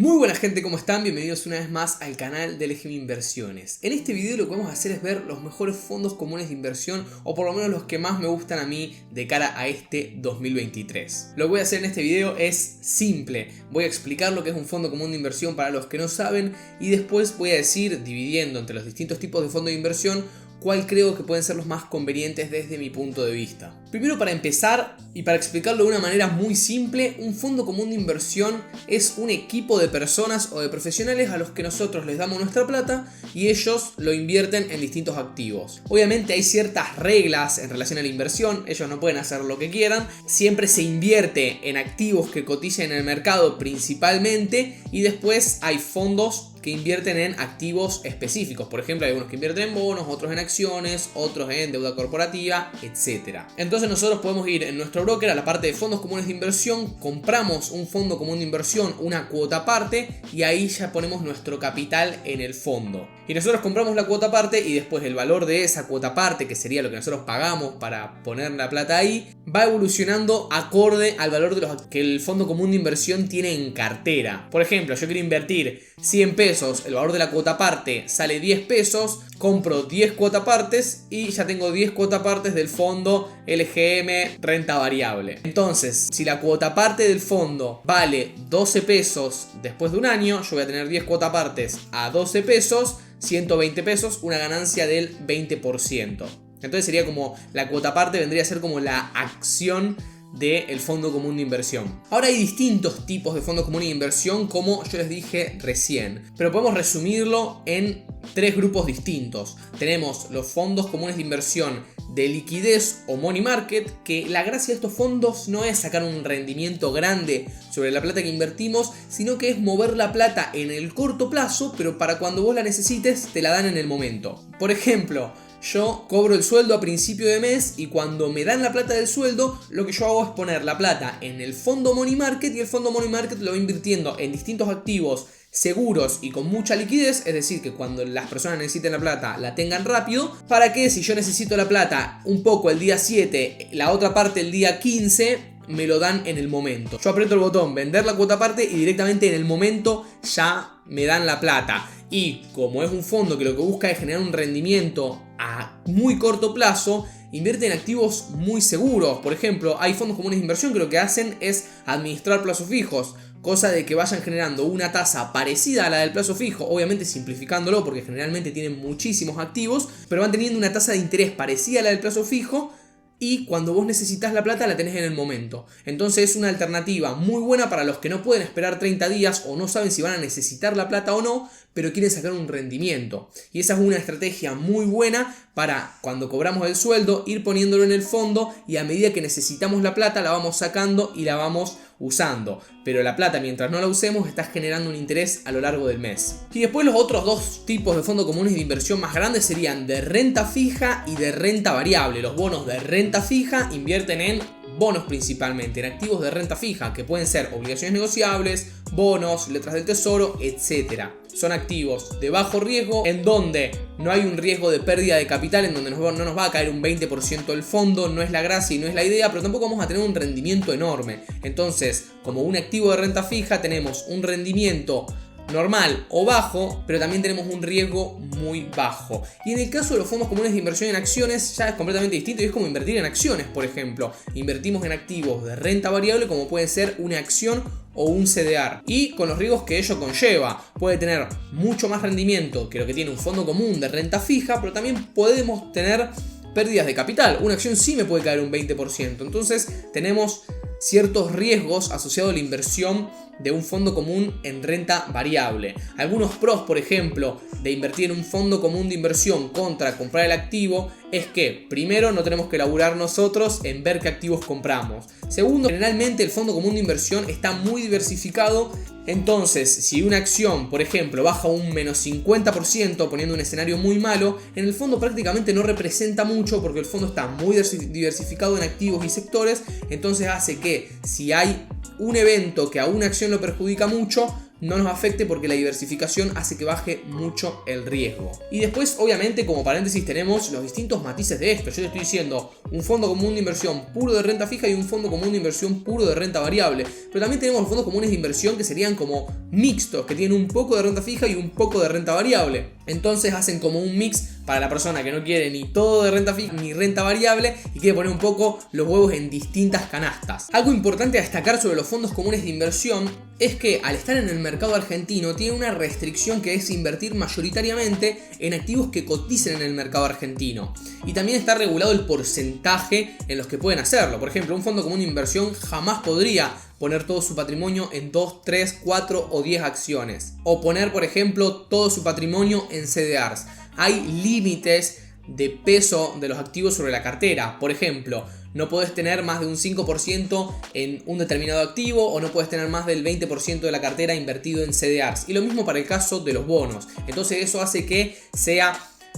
Muy buena gente, ¿cómo están? Bienvenidos una vez más al canal de LGM Inversiones. En este video lo que vamos a hacer es ver los mejores fondos comunes de inversión, o por lo menos los que más me gustan a mí de cara a este 2023. Lo que voy a hacer en este video es simple. Voy a explicar lo que es un fondo común de inversión para los que no saben, y después voy a decir, dividiendo entre los distintos tipos de fondos de inversión, cuál creo que pueden ser los más convenientes desde mi punto de vista. Primero, para empezar y para explicarlo de una manera muy simple, un fondo común de inversión es un equipo de personas o de profesionales a los que nosotros les damos nuestra plata y ellos lo invierten en distintos activos. Obviamente hay ciertas reglas en relación a la inversión, ellos no pueden hacer lo que quieran, siempre se invierte en activos que cotizan en el mercado principalmente, y después hay fondos que invierten en activos específicos. Por ejemplo, hay algunos que invierten en bonos, otros en acciones, otros en deuda corporativa, etc. Entonces nosotros podemos ir en nuestro broker a la parte de fondos comunes de inversión, compramos un fondo común de inversión, una cuota aparte, y ahí ya ponemos nuestro capital en el fondo. Y nosotros compramos la cuota aparte, y después el valor de esa cuota aparte, que sería lo que nosotros pagamos para poner la plata ahí, va evolucionando acorde al valor de los que el fondo común de inversión tiene en cartera. Por ejemplo, yo quiero invertir 100 pesos, el valor de la cuota parte sale 10 pesos, compro 10 cuota partes y ya tengo 10 cuota partes del fondo LGM renta variable. Entonces, si la cuota parte del fondo vale 12 pesos después de un año, yo voy a tener 10 cuota partes a 12 pesos, 120 pesos, una ganancia del 20%. Entonces sería como la cuota parte vendría a ser como la acción del fondo común de inversión. Ahora hay distintos tipos de fondos comunes de inversión, como yo les dije recién, pero podemos resumirlo en tres grupos distintos. Tenemos los fondos comunes de inversión de liquidez o money market, que la gracia de estos fondos no es sacar un rendimiento grande sobre la plata que invertimos, sino que es mover la plata en el corto plazo, pero para cuando vos la necesites te la dan en el momento. Por ejemplo, yo cobro el sueldo a principio de mes, y cuando me dan la plata del sueldo, lo que yo hago es poner la plata en el fondo money market, y el fondo money market lo va invirtiendo en distintos activos seguros y con mucha liquidez, es decir, que cuando las personas necesiten la plata la tengan rápido, para que si yo necesito la plata un poco el día 7, la otra parte el día 15, me lo dan en el momento. Yo aprieto el botón vender la cuota parte y directamente en el momento ya me dan la plata. Y como es un fondo que lo que busca es generar un rendimiento a muy corto plazo, invierte en activos muy seguros. Por ejemplo, hay fondos comunes de inversión que lo que hacen es administrar plazos fijos, cosa de que vayan generando una tasa parecida a la del plazo fijo, obviamente simplificándolo porque generalmente tienen muchísimos activos, pero van teniendo una tasa de interés parecida a la del plazo fijo, y cuando vos necesitas la plata la tenés en el momento. Entonces es una alternativa muy buena para los que no pueden esperar 30 días o no saben si van a necesitar la plata o no, pero quieren sacar un rendimiento. Y esa es una estrategia muy buena para cuando cobramos el sueldo ir poniéndolo en el fondo, y a medida que necesitamos la plata la vamos sacando y la vamos usando. Pero la plata, mientras no la usemos, está generando un interés a lo largo del mes. Y después los otros dos tipos de fondos comunes de inversión más grandes serían de renta fija y de renta variable. Los bonos de renta fija invierten en bonos principalmente, en activos de renta fija, que pueden ser obligaciones negociables, bonos, letras del tesoro, etc. Son activos de bajo riesgo, en donde no hay un riesgo de pérdida de capital, en donde no nos va a caer un 20% del fondo, no es la gracia y no es la idea, pero tampoco vamos a tener un rendimiento enorme. Entonces, como un activo de renta fija, tenemos un rendimiento normal o bajo, pero también tenemos un riesgo muy bajo. Y en el caso de los fondos comunes de inversión en acciones ya es completamente distinto, y es como invertir en acciones. Por ejemplo, invertimos en activos de renta variable, como puede ser una acción o un CDR, y con los riesgos que ello conlleva. Puede tener mucho más rendimiento que lo que tiene un fondo común de renta fija, pero también podemos tener pérdidas de capital. Una acción sí me puede caer un 20%. Entonces tenemos ciertos riesgos asociados a la inversión de un fondo común en renta variable. Algunos pros, por ejemplo, de invertir en un fondo común de inversión contra comprar el activo es que, primero, no tenemos que laburar nosotros en ver qué activos compramos. Segundo, generalmente el fondo común de inversión está muy diversificado. Entonces, si una acción, por ejemplo, baja un menos 50%, poniendo un escenario muy malo, en el fondo prácticamente no representa mucho, porque el fondo está muy diversificado en activos y sectores. Entonces hace que si hay un evento que a una acción lo perjudica mucho, no nos afecte porque la diversificación hace que baje mucho el riesgo. Y después, obviamente, como paréntesis tenemos los distintos matices de esto. Yo te estoy diciendo un fondo común de inversión puro de renta fija y un fondo común de inversión puro de renta variable. Pero también tenemos los fondos comunes de inversión que serían como mixtos, que tienen un poco de renta fija y un poco de renta variable. Entonces hacen como un mix para la persona que no quiere ni todo de renta fija ni renta variable y quiere poner un poco los huevos en distintas canastas. Algo importante a destacar sobre los fondos comunes de inversión es que al estar en el mercado argentino tiene una restricción que es invertir mayoritariamente en activos que coticen en el mercado argentino. Y también está regulado el porcentaje en los que pueden hacerlo. Por ejemplo, un fondo común de inversión jamás podría poner todo su patrimonio en 2, 3, 4 o 10 acciones. O poner, por ejemplo, todo su patrimonio en CDRs. Hay límites de peso de los activos sobre la cartera. Por ejemplo, no puedes tener más de un 5% en un determinado activo o no puedes tener más del 20% de la cartera invertido en CDRs. Y lo mismo para el caso de los bonos. Entonces eso hace que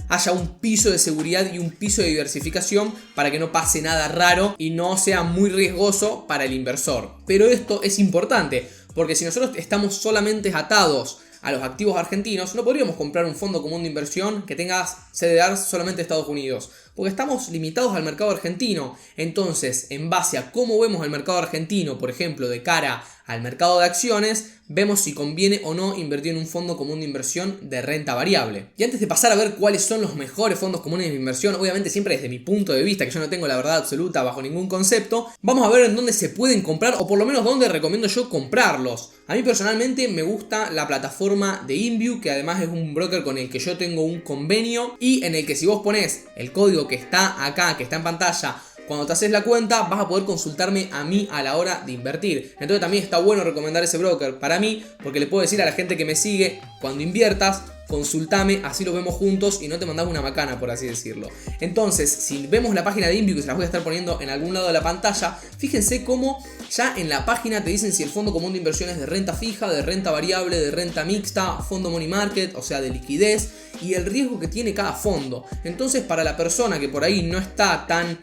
haya un piso de seguridad y un piso de diversificación para que no pase nada raro y no sea muy riesgoso para el inversor. Pero esto es importante porque si nosotros estamos solamente atados a los activos argentinos, no podríamos comprar un fondo común de inversión que tenga CDRs solamente de Estados Unidos, porque estamos limitados al mercado argentino. Entonces, en base a cómo vemos el mercado argentino, por ejemplo, de cara al mercado de acciones, vemos si conviene o no invertir en un fondo común de inversión de renta variable. Y antes de pasar a ver cuáles son los mejores fondos comunes de inversión, obviamente siempre desde mi punto de vista, que yo no tengo la verdad absoluta bajo ningún concepto, vamos a ver en dónde se pueden comprar o por lo menos dónde recomiendo yo comprarlos. A mí personalmente me gusta la plataforma de Inview, que además es un broker con el que yo tengo un convenio y en el que si vos pones el código que está acá, que está en pantalla, cuando te haces la cuenta vas a poder consultarme a mí a la hora de invertir. Entonces también está bueno recomendar ese broker para mí, porque le puedo decir a la gente que me sigue, cuando inviertas, consultame, así lo vemos juntos y no te mandamos una macana, por así decirlo. Entonces, si vemos la página de Inview, que se las voy a estar poniendo en algún lado de la pantalla, fíjense cómo ya en la página te dicen si el fondo común de inversión es de renta fija, de renta variable, de renta mixta, fondo money market, o sea, de liquidez, y el riesgo que tiene cada fondo. Entonces, para la persona que por ahí no está tan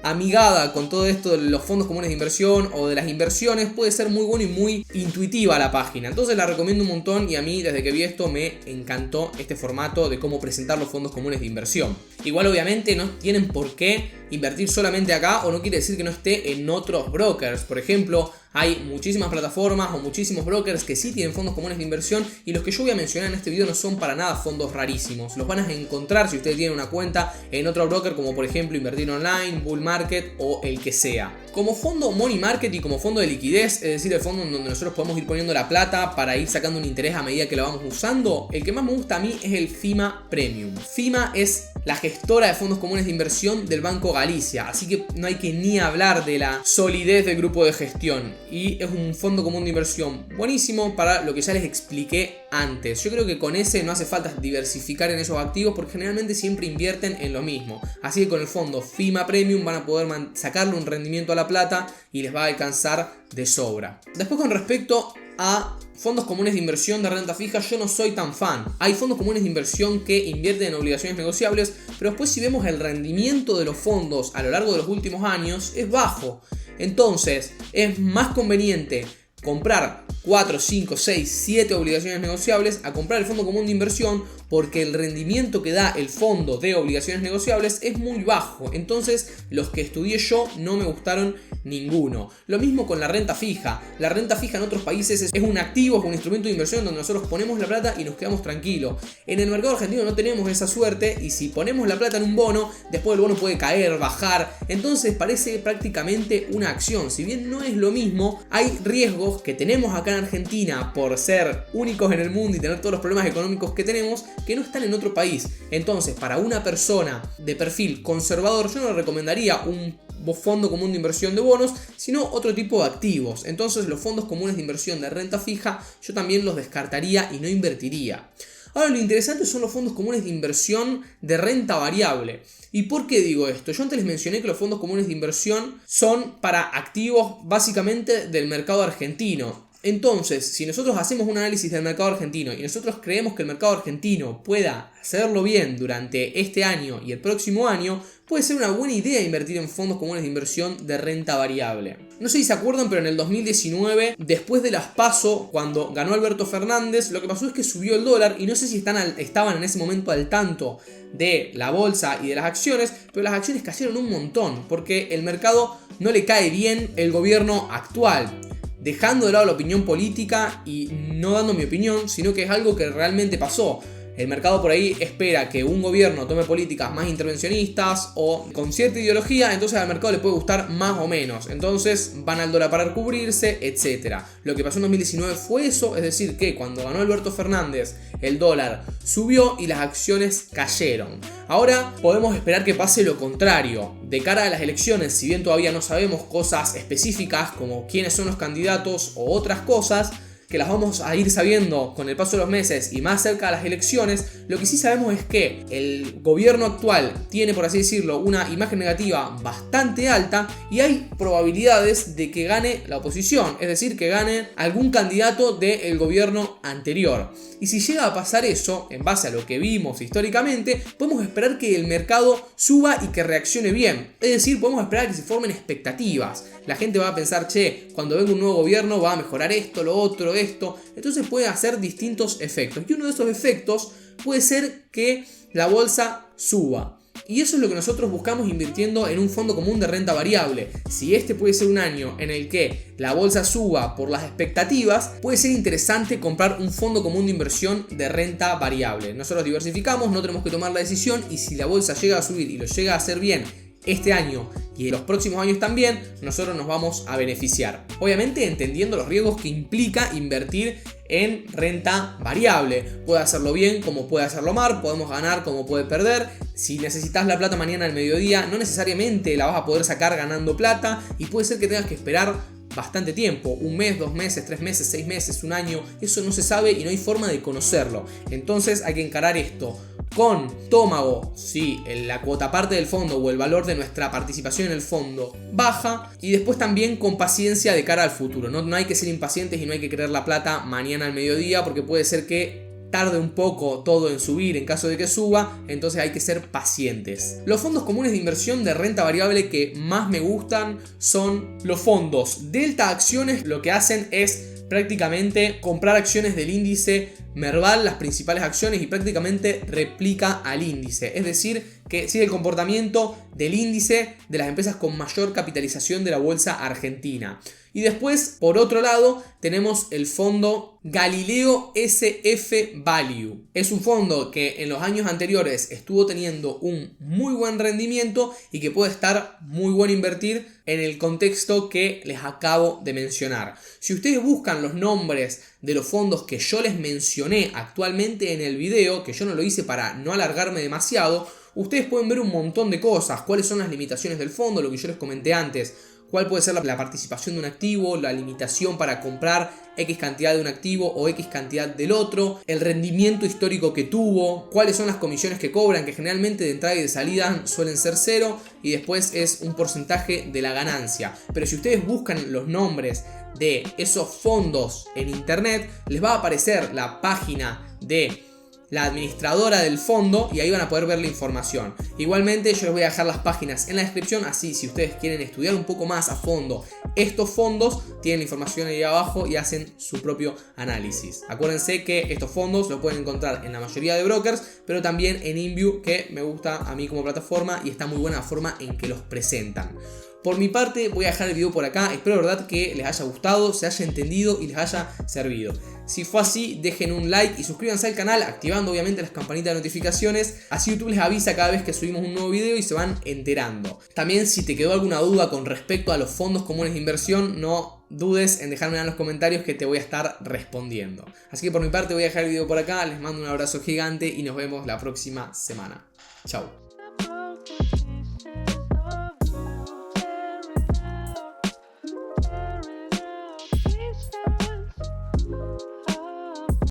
amigada con todo esto de los fondos comunes de inversión o de las inversiones, puede ser muy bueno y muy intuitiva la página. Entonces la recomiendo un montón y a mí desde que vi esto me encantó este formato de cómo presentar los fondos comunes de inversión. Igual obviamente no tienen por qué invertir solamente acá o no quiere decir que no esté en otros brokers. Por ejemplo, hay muchísimas plataformas o muchísimos brokers que sí tienen fondos comunes de inversión y los que yo voy a mencionar en este video no son para nada fondos rarísimos. Los van a encontrar si ustedes tienen una cuenta en otro broker como por ejemplo Invertir Online, Bull Market o el que sea. Como fondo Money Market y como fondo de liquidez, es decir, el fondo en donde nosotros podemos ir poniendo la plata para ir sacando un interés a medida que lo vamos usando, el que más me gusta a mí es el FIMA Premium. FIMA es la gestora de fondos comunes de inversión del Banco Galicia, así que no hay que ni hablar de la solidez del grupo de gestión. Y es un fondo común de inversión buenísimo para lo que ya les expliqué antes. Yo creo que con ese no hace falta diversificar en esos activos porque generalmente siempre invierten en lo mismo. Así que con el fondo FIMA Premium van a poder sacarle un rendimiento a la plata y les va a alcanzar de sobra. Después, con respecto a fondos comunes de inversión de renta fija, yo no soy tan fan. Hay fondos comunes de inversión que invierten en obligaciones negociables, pero después si vemos el rendimiento de los fondos a lo largo de los últimos años es bajo. Entonces es más conveniente comprar 4, 5, 6, 7 obligaciones negociables a comprar el fondo común de inversión porque el rendimiento que da el fondo de obligaciones negociables es muy bajo. Entonces los que estudié yo no me gustaron ninguno. Lo mismo con la renta fija. La renta fija en otros países es un activo, es un instrumento de inversión donde nosotros ponemos la plata y nos quedamos tranquilos. En el mercado argentino no tenemos esa suerte y si ponemos la plata en un bono, después el bono puede caer, bajar. Entonces parece prácticamente una acción. Si bien no es lo mismo, hay riesgos que tenemos acá en Argentina por ser únicos en el mundo y tener todos los problemas económicos que tenemos que no están en otro país. Entonces, para una persona de perfil conservador, yo no le recomendaría un fondo común de inversión de bonos, sino otro tipo de activos. Entonces, los fondos comunes de inversión de renta fija, yo también los descartaría y no invertiría. Ahora, lo interesante son los fondos comunes de inversión de renta variable. ¿Y por qué digo esto? Yo antes les mencioné que los fondos comunes de inversión son para activos básicamente del mercado argentino. Entonces, si nosotros hacemos un análisis del mercado argentino y nosotros creemos que el mercado argentino pueda hacerlo bien durante este año y el próximo año, puede ser una buena idea invertir en fondos comunes de inversión de renta variable. No sé si se acuerdan, pero en el 2019, después de las PASO, cuando ganó Alberto Fernández, lo que pasó es que subió el dólar y no sé si estaban en ese momento al tanto de la bolsa y de las acciones, pero las acciones cayeron un montón porque el mercado no le cae bien el gobierno actual. Dejando de lado la opinión política y no dando mi opinión, sino que es algo que realmente pasó. El mercado por ahí espera que un gobierno tome políticas más intervencionistas o con cierta ideología, entonces al mercado le puede gustar más o menos. Entonces van al dólar para cubrirse, etc. Lo que pasó en 2019 fue eso, es decir, que cuando ganó Alberto Fernández, el dólar subió y las acciones cayeron. Ahora podemos esperar que pase lo contrario. De cara a las elecciones, si bien todavía no sabemos cosas específicas como quiénes son los candidatos o otras cosas, que las vamos a ir sabiendo con el paso de los meses y más cerca de las elecciones, lo que sí sabemos es que el gobierno actual tiene, por así decirlo, una imagen negativa bastante alta y hay probabilidades de que gane la oposición, es decir, que gane algún candidato del gobierno anterior. Y si llega a pasar eso, en base a lo que vimos históricamente, podemos esperar que el mercado suba y que reaccione bien. Es decir, podemos esperar que se formen expectativas. La gente va a pensar, che, cuando venga un nuevo gobierno va a mejorar esto, lo otro, esto. Entonces puede hacer distintos efectos. Y uno de esos efectos puede ser que la bolsa suba. Y eso es lo que nosotros buscamos invirtiendo en un fondo común de renta variable. Si este puede ser un año en el que la bolsa suba por las expectativas, puede ser interesante comprar un fondo común de inversión de renta variable. Nosotros diversificamos, no tenemos que tomar la decisión y si la bolsa llega a subir y lo llega a hacer bien este año y en los próximos años también, nosotros nos vamos a beneficiar. Obviamente entendiendo los riesgos que implica invertir en renta variable. Puede hacerlo bien como puede hacerlo mal, podemos ganar como puede perder. Si necesitas la plata mañana al mediodía, no necesariamente la vas a poder sacar ganando plata y puede ser que tengas que esperar bastante tiempo, un mes, 2 meses, 3 meses, 6 meses, un año, eso no se sabe y no hay forma de conocerlo. Entonces hay que encarar esto con estómago, si la cuota parte del fondo o el valor de nuestra participación en el fondo baja, y después también con paciencia de cara al futuro. No hay que ser impacientes y no hay que querer la plata mañana al mediodía porque puede ser que tarde un poco todo en subir en caso de que suba, entonces hay que ser pacientes. Los fondos comunes de inversión de renta variable que más me gustan son los fondos Delta Acciones. Lo que hacen es prácticamente comprar acciones del índice Merval, las principales acciones, y prácticamente replica al índice, es decir, que sigue el comportamiento del índice de las empresas con mayor capitalización de la bolsa argentina. Y después, por otro lado, tenemos el fondo Galileo SF Value. Es un fondo que en los años anteriores estuvo teniendo un muy buen rendimiento y que puede estar muy bueno invertir en el contexto que les acabo de mencionar. Si ustedes buscan los nombres de los fondos que yo les mencioné actualmente en el video, que yo no lo hice para no alargarme demasiado, ustedes pueden ver un montón de cosas, cuáles son las limitaciones del fondo, lo que yo les comenté antes, cuál puede ser la participación de un activo, la limitación para comprar X cantidad de un activo o X cantidad del otro, el rendimiento histórico que tuvo, cuáles son las comisiones que cobran, que generalmente de entrada y de salida suelen ser 0 y después es un porcentaje de la ganancia. Pero si ustedes buscan los nombres de esos fondos en internet, les va a aparecer la página de la administradora del fondo y ahí van a poder ver la información. Igualmente yo les voy a dejar las páginas en la descripción, así si ustedes quieren estudiar un poco más a fondo estos fondos, tienen la información ahí abajo y hacen su propio análisis. Acuérdense que estos fondos los pueden encontrar en la mayoría de brokers, pero también en InView, que me gusta a mí como plataforma y está muy buena la forma en que los presentan. Por mi parte voy a dejar el video por acá, espero de verdad que les haya gustado, se haya entendido y les haya servido. Si fue así, dejen un like y suscríbanse al canal activando obviamente las campanitas de notificaciones, así YouTube les avisa cada vez que subimos un nuevo video y se van enterando. También si te quedó alguna duda con respecto a los fondos comunes de inversión, no dudes en dejármela en los comentarios que te voy a estar respondiendo. Así que por mi parte voy a dejar el video por acá, les mando un abrazo gigante y nos vemos la próxima semana. Chau.